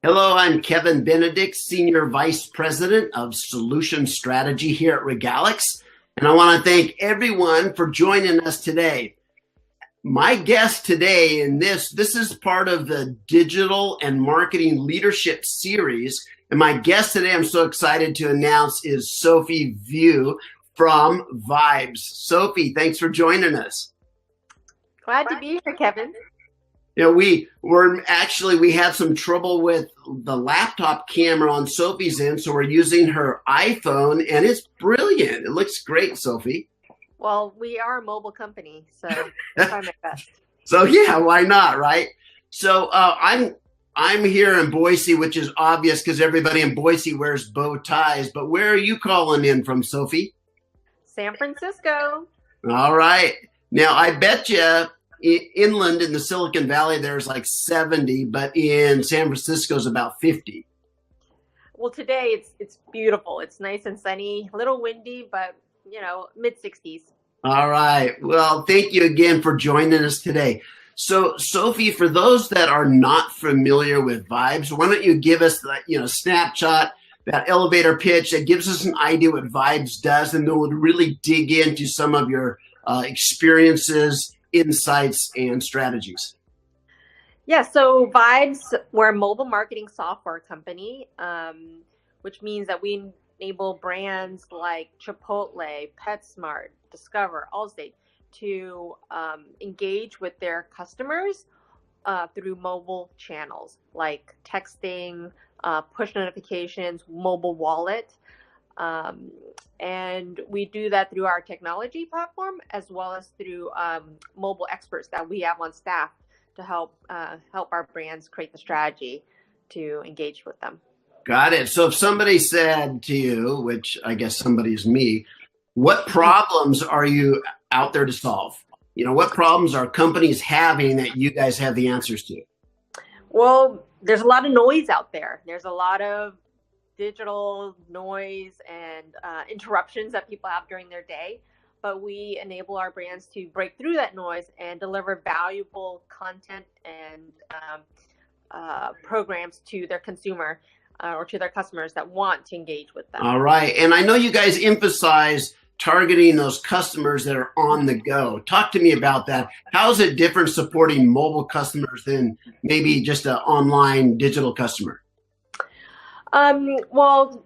Hello, I'm Kevin Benedict, Senior Vice President of Solution Strategy here at Regalix, and I want to thank everyone for joining us today. My guest today in this is part of the Digital and Marketing Leadership Series, and my guest today I'm so excited to announce is Sophie View from Vibes. Sophie, thanks for joining us. Glad to be here, Kevin. You know, we had some trouble with the laptop camera on Sophie's end, so we're using her iPhone, and it's brilliant. It looks great, Sophie. Well, we are a mobile company, so I'll try my best. So yeah, why not, right? So I'm here in Boise, which is obvious because everybody in Boise wears bow ties. But where are you calling in from, Sophie? San Francisco. All right. Now I bet you inland in the Silicon Valley there's like 70, but in San Francisco is about 50. Well, today it's beautiful. It's nice and sunny, a little windy, but mid 60s. All right. Well, thank you again for joining us today. So, Sophie, for those that are not familiar with Vibes, why don't you give us the snapshot, that elevator pitch that gives us an idea what Vibes does, and then we'll really dig into some of your experiences, insights, and strategies. Yeah, so Vibes, we're a mobile marketing software company, which means that we enable brands like Chipotle, PetSmart, Discover, Allstate to engage with their customers through mobile channels like texting, push notifications, mobile wallet. And we do that through our technology platform as well as through mobile experts that we have on staff to help our brands create the strategy to engage with them. Got it. So if somebody said to you, which I guess somebody is me, what problems are you out there to solve? What problems are companies having that you guys have the answers to? Well, there's a lot of noise out there. There's a lot of digital noise and interruptions that people have during their day, but we enable our brands to break through that noise and deliver valuable content and programs to their consumer or to their customers that want to engage with them. All right. And I know you guys emphasize targeting those customers that are on the go. Talk to me about that. How is it different supporting mobile customers than maybe just an online digital customer? Well,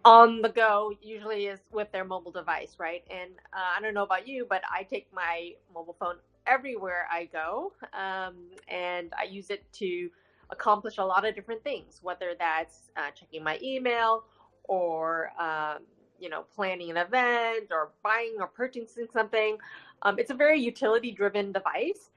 on the go usually is with their mobile device, right? And I don't know about you, but I take my mobile phone everywhere I go, and I use it to accomplish a lot of different things, whether that's checking my email or planning an event or buying or purchasing something. It's a very utility-driven device.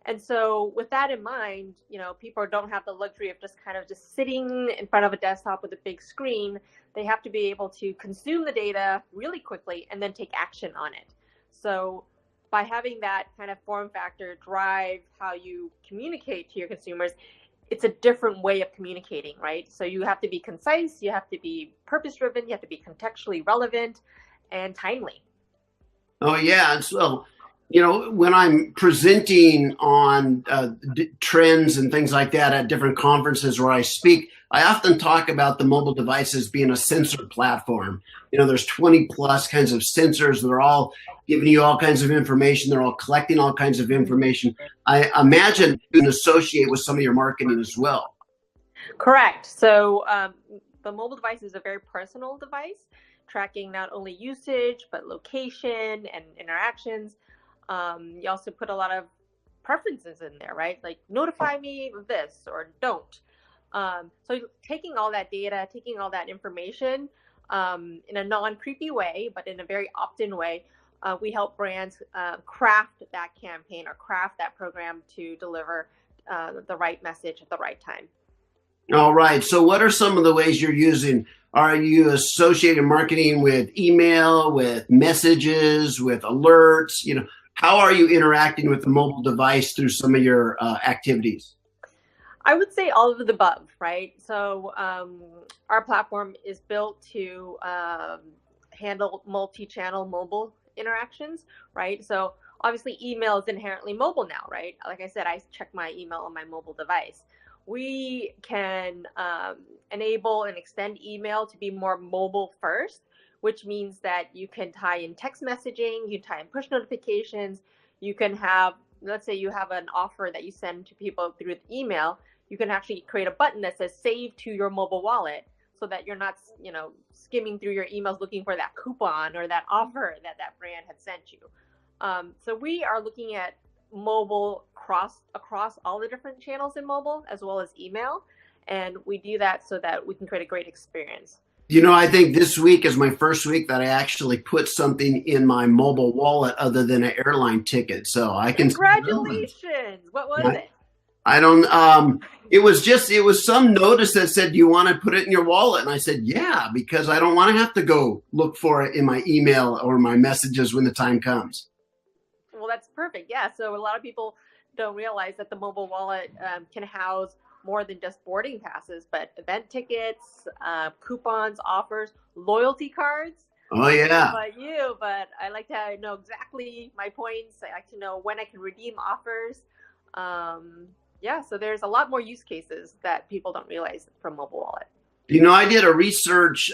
And so with that in mind, people don't have the luxury of just sitting in front of a desktop with a big screen. They have to be able to consume the data really quickly and then take action on it. So by having that kind of form factor drive how you communicate to your consumers, it's a different way of communicating, right? So you have to be concise, you have to be purpose-driven, you have to be contextually relevant and timely. Oh, yeah. And so, when I'm presenting on trends and things like that at different conferences where I speak, I often talk about the mobile devices being a sensor platform. There's 20 plus kinds of sensors. They're all giving you all kinds of information. They're all collecting all kinds of information. I imagine you can associate with some of your marketing as well. Correct. So the mobile device is a very personal device, tracking not only usage, but location and interactions. You also put a lot of preferences in there, right? Like notify me of this or don't. So taking all that data, taking all that information in a non-creepy way, but in a very opt-in way, we help brands craft that campaign or craft that program to deliver the right message at the right time. All right. So what are some of the ways you're using? Are you associating marketing with email, with messages, with alerts? How are you interacting with the mobile device through some of your activities? I would say all of the above, right? So our platform is built to handle multi-channel mobile interactions, right? So obviously email is inherently mobile now, right? Like I said, I check my email on my mobile device. we can enable and extend email to be more mobile first, which means that you can tie in text messaging, you tie in push notifications, you can have, let's say you have an offer that you send to people through the email, you can actually create a button that says save to your mobile wallet so that you're not, skimming through your emails looking for that coupon or that offer that brand had sent you. So we are looking at mobile across all the different channels in mobile as well as email. And we do that so that we can create a great experience. I think this week is my first week that I actually put something in my mobile wallet other than an airline ticket. So I can. Congratulations. What was it? I don't, it was some notice that said, do you want to put it in your wallet? And I said, yeah, because I don't want to have to go look for it in my email or my messages when the time comes. Well, that's perfect. Yeah. So a lot of people don't realize that the mobile wallet can house more than just boarding passes, but event tickets, coupons, offers, loyalty cards. Oh, yeah. But I like to know exactly my points. I like to know when I can redeem offers. So there's a lot more use cases that people don't realize from mobile wallet. I did a research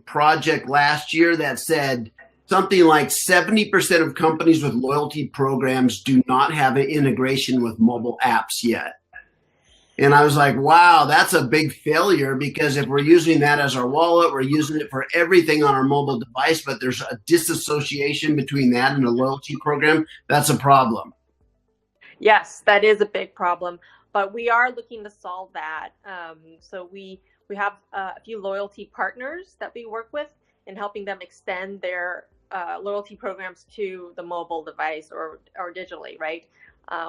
project last year that said something like 70% of companies with loyalty programs do not have an integration with mobile apps yet. And I was like, wow, that's a big failure, because if we're using that as our wallet, we're using it for everything on our mobile device, but there's a disassociation between that and a loyalty program. That's a problem. Yes, that is a big problem, but we are looking to solve that. So we have a few loyalty partners that we work with in helping them extend their loyalty programs to the mobile device or digitally, right?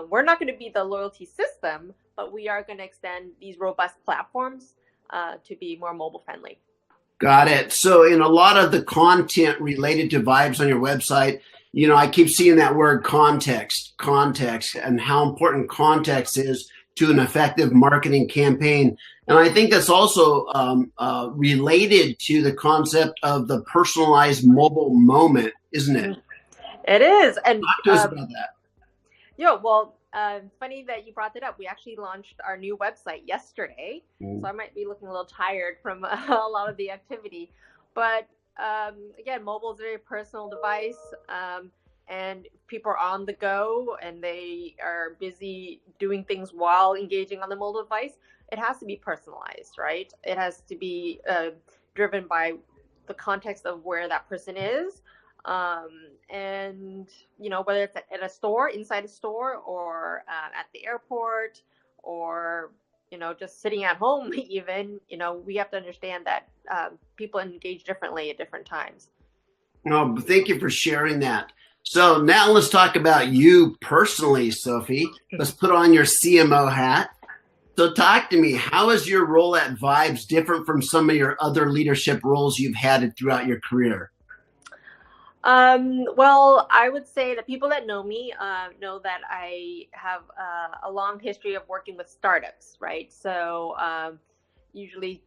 We're not going to be the loyalty system, but we are going to extend these robust platforms to be more mobile friendly. Got it. So in a lot of the content related to Vibes on your website, I keep seeing that word context, and how important context is to an effective marketing campaign. And I think that's also related to the concept of the personalized mobile moment, isn't it? It is. And talk to us about that. Yeah, well, funny that you brought that up. We actually launched our new website yesterday, so I might be looking a little tired from a lot of the activity. But again, mobile is a very personal device, and people are on the go and they are busy doing things while engaging on the mobile device. It has to be personalized, right? It has to be driven by the context of where that person is. And whether it's at a store, inside a store, or at the airport, or just sitting at home, even we have to understand that people engage differently at different times. No, thank you for sharing that. So now let's talk about you personally, Sophie. Let's put on your CMO hat. So talk to me. How is your role at Vibes different from some of your other leadership roles you've had throughout your career? Well, I would say that people that know me know that I have a long history of working with startups, right? So usually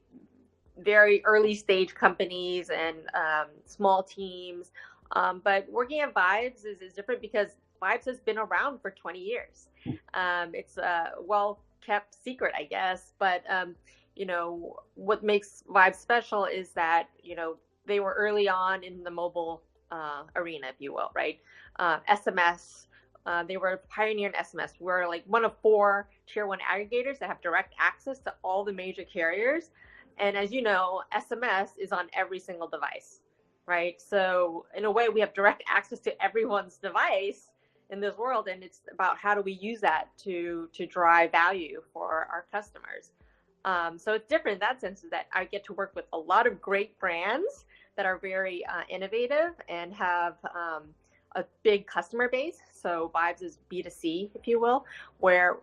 very early stage companies and small teams. But working at Vibes is different because Vibes has been around for 20 years. It's a well-kept secret, I guess. But, what makes Vibes special is that, they were early on in the mobile arena, if you will, right? SMS, they were a pioneer in SMS. We're like one of 4 tier 1 aggregators that have direct access to all the major carriers. And as you know, SMS is on every single device, right? So in a way, we have direct access to everyone's device in this world. And it's about how do we use that to drive value for our customers. So it's different in that sense, is that I get to work with a lot of great brands that are very innovative and have a big customer base. So Vibes is B2C, if you will, where,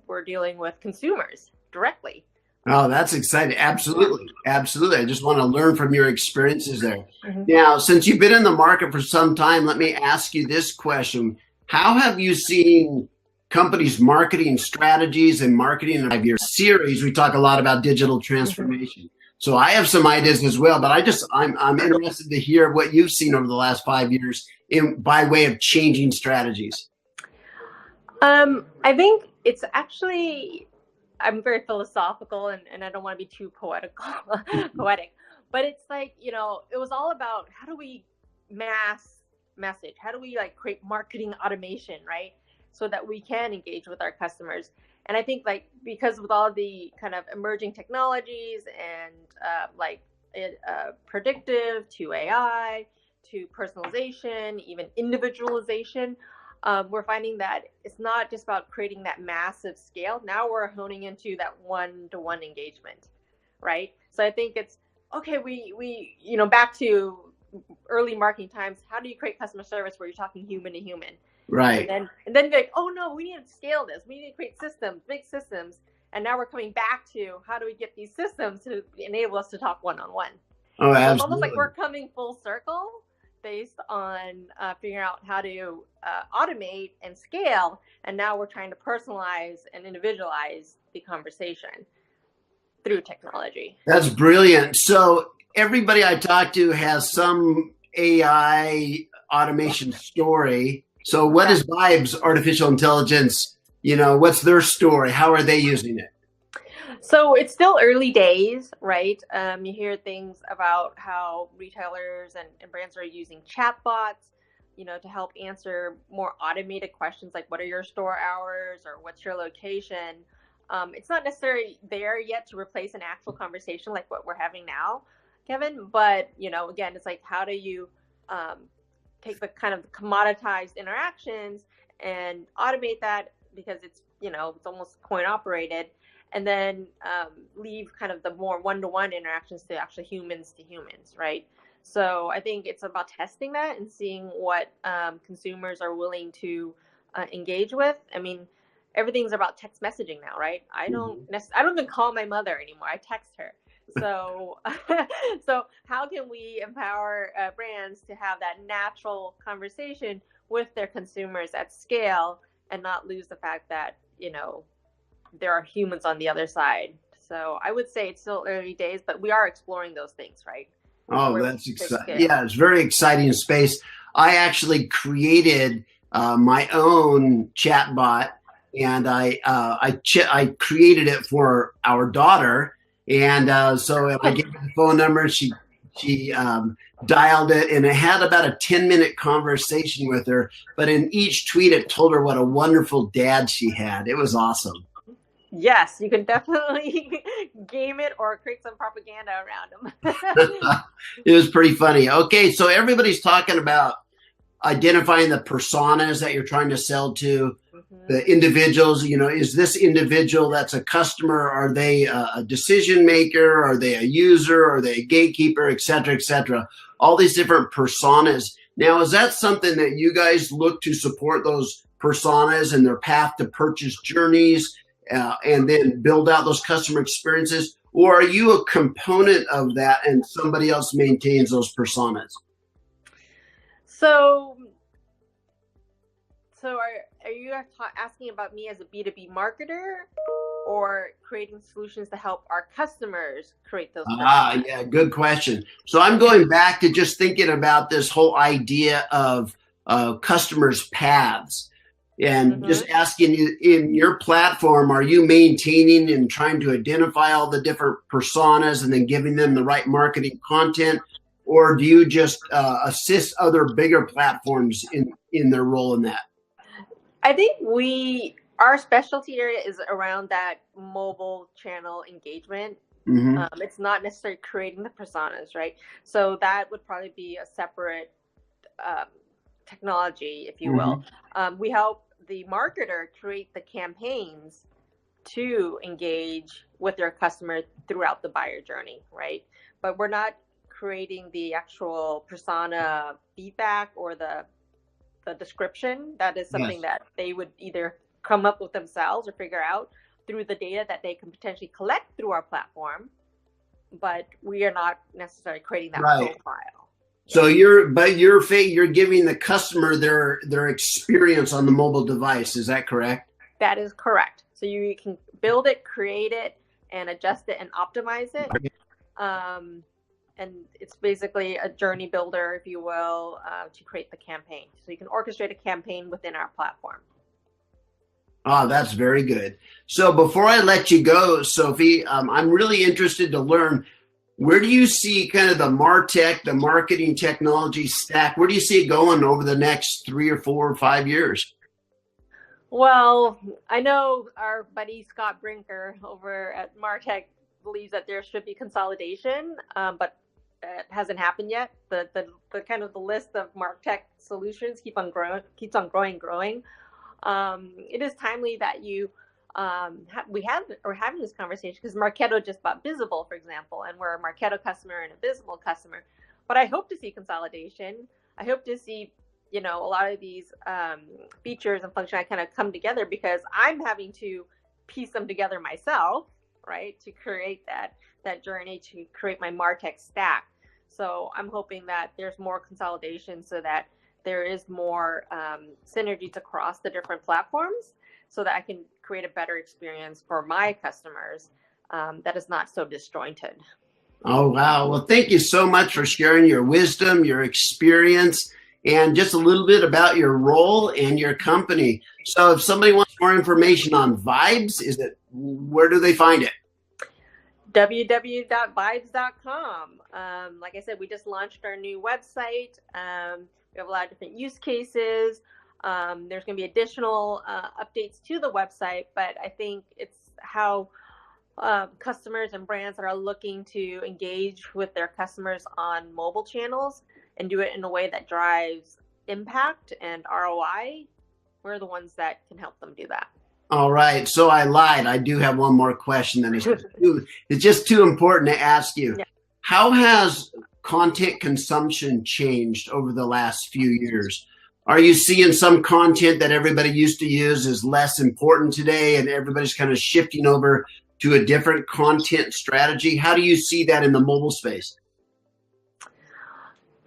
we're dealing with consumers directly. Oh, that's exciting. Absolutely. Absolutely. I just want to learn from your experiences there. Mm-hmm. Now, since you've been in the market for some time, let me ask you this question. How have you seen companies' marketing strategies and marketing of your series? We talk a lot about digital transformation. Mm-hmm. So I have some ideas as well, but I'm interested to hear what you've seen over the last 5 years by way of changing strategies. I think it's actually I'm very philosophical, and I don't want to be too poetic, but it's like, it was all about how do we mass message? How do we like create marketing automation, right? So that we can engage with our customers. And I think like, because with all the kind of emerging technologies and predictive to AI to personalization, even individualization, we're finding that it's not just about creating that massive scale. Now we're honing into that one-to-one engagement, right? So I think it's okay. We back to early marketing times. How do you create customer service where you're talking human to human? Right. And then like, oh no, we need to scale this. We need to create systems, big systems. And now we're coming back to how do we get these systems to enable us to talk one-on-one? Oh, So absolutely. it's almost like we're coming full circle based on figuring out how to automate and scale. And now we're trying to personalize and individualize the conversation through technology. That's brilliant. So everybody I talk to has some AI automation story. So what is Vibe's artificial intelligence? What's their story? How are they using it? So it's still early days, right? You hear things about how retailers and brands are using chatbots, to help answer more automated questions like what are your store hours or what's your location. It's not necessarily there yet to replace an actual conversation like what we're having now, Kevin. But, again, it's like, how do you take the kind of commoditized interactions and automate that, because it's, it's almost coin operated, and then leave kind of the more one-to-one interactions to actually humans to humans, right? So I think it's about testing that and seeing what consumers are willing to engage with. I mean, everything's about text messaging now, right? I don't even call my mother anymore. I text her. So, so how can we empower brands to have that natural conversation with their consumers at scale and not lose the fact that, there are humans on the other side? So I would say it's still early days, but we are exploring those things, right? Oh, that's exciting. Yeah, it's very exciting space. I actually created my own chatbot, and I created it for our daughter. And so I gave her the phone number. She dialed it, and it had about a 10-minute conversation with her. But in each tweet, it told her what a wonderful dad she had. It was awesome. Yes, you can definitely game it or create some propaganda around them. It was pretty funny. Okay, so everybody's talking about identifying the personas that you're trying to sell to, the individuals. Is this individual that's a customer? Are they a decision maker? Are they a user? Are they a gatekeeper, et cetera, et cetera? All these different personas. Now, is that something that you guys look to support those personas and their path to purchase journeys? And then build out those customer experiences? Or are you a component of that and somebody else maintains those personas? So are you asking about me as a B2B marketer, or creating solutions to help our customers create those personas? Yeah, good question. So I'm going back to just thinking about this whole idea of customers' paths. And just asking you, in your platform, are you maintaining and trying to identify all the different personas and then giving them the right marketing content? Or do you just assist other bigger platforms in their role in that? I think our specialty area is around that mobile channel engagement. It's not necessarily creating the personas, right? So that would probably be a separate technology, if you will. We help the marketer create the campaigns to engage with their customer throughout the buyer journey, right? But we're not creating the actual persona feedback or the description. That is something that they would either come up with themselves or figure out through the data that they can potentially collect through our platform. But we are not necessarily creating that profile. So you're giving the customer their experience on the mobile device. Is that correct? That is correct. So you can build it, create it, and adjust it and optimize it. And it's basically a journey builder, if you will, to create the campaign. So you can orchestrate a campaign within our platform. Oh, that's very good. So before I let you go, Sophie, I'm really interested to learn, where do you see kind of the MarTech, the marketing technology stack? Where do you see it going over the next 3 or 4 or 5 years? Well, I know our buddy Scott Brinker over at Martech believes that there should be consolidation, but it hasn't happened yet. The kind of the list of Martech solutions keeps on growing. It is timely that we're having this conversation because Marketo just bought Visible, for example, and we're a Marketo customer and a Visible customer. But I hope to see consolidation. I hope to see a lot of these features and functionality kind of come together, because I'm having to piece them together myself, right, to create that journey to create my MarTech stack. So I'm hoping that there's more consolidation so that there is more synergies across the different platforms, so that I can create a better experience for my customers that is not so disjointed. Oh, wow. Well, thank you so much for sharing your wisdom, your experience, and just a little bit about your role and your company. So if somebody wants more information on Vibes, where do they find it? www.vibes.com. Like I said, we just launched our new website. We have a lot of different use cases. There's going to be additional updates to the website, but I think it's how customers and brands that are looking to engage with their customers on mobile channels and do it in a way that drives impact and ROI. We're the ones that can help them do that. All right. So I lied. I do have one more question that it's just too important to ask you. Yeah. How has content consumption changed over the last few years? Are you seeing some content that everybody used to use is less important today, and everybody's kind of shifting over to a different content strategy? How do you see that in the mobile space?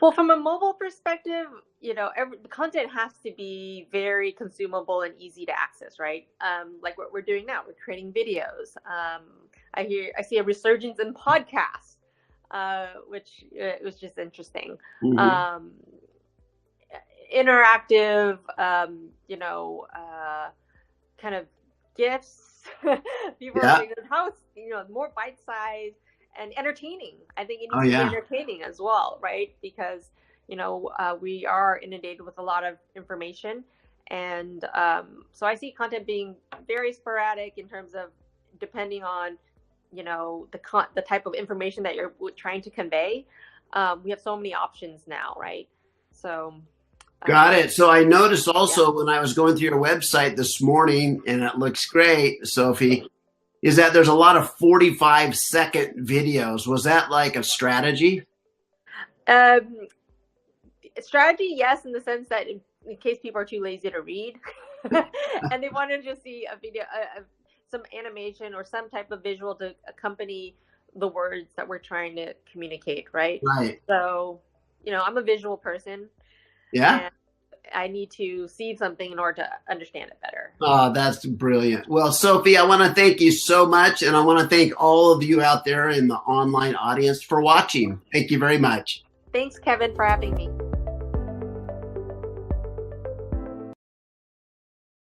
Well, from a mobile perspective, the content has to be very consumable and easy to access, right? Like what we're doing now, we're creating videos. I see a resurgence in podcasts, which was just interesting. Mm-hmm. Interactive, kind of gifts. People are saying how it's, more bite-sized and entertaining. I think it needs to be entertaining as well, right? Because, we are inundated with a lot of information. And so I see content being very sporadic in terms of depending on, the type of information that you're trying to convey. We have so many options now, right? So... Got it. So I noticed also when I was going through your website this morning, and it looks great, Sophie, is that there's a lot of 45-second videos. Was that like a strategy? Strategy, yes, in the sense that in case people are too lazy to read and they want to just see a video, some animation or some type of visual to accompany the words that we're trying to communicate, right? Right. So, I'm a visual person. Yeah. And I need to see something in order to understand it better. Oh, that's brilliant. Well, Sophie, I want to thank you so much. And I want to thank all of you out there in the online audience for watching. Thank you very much. Thanks, Kevin, for having me.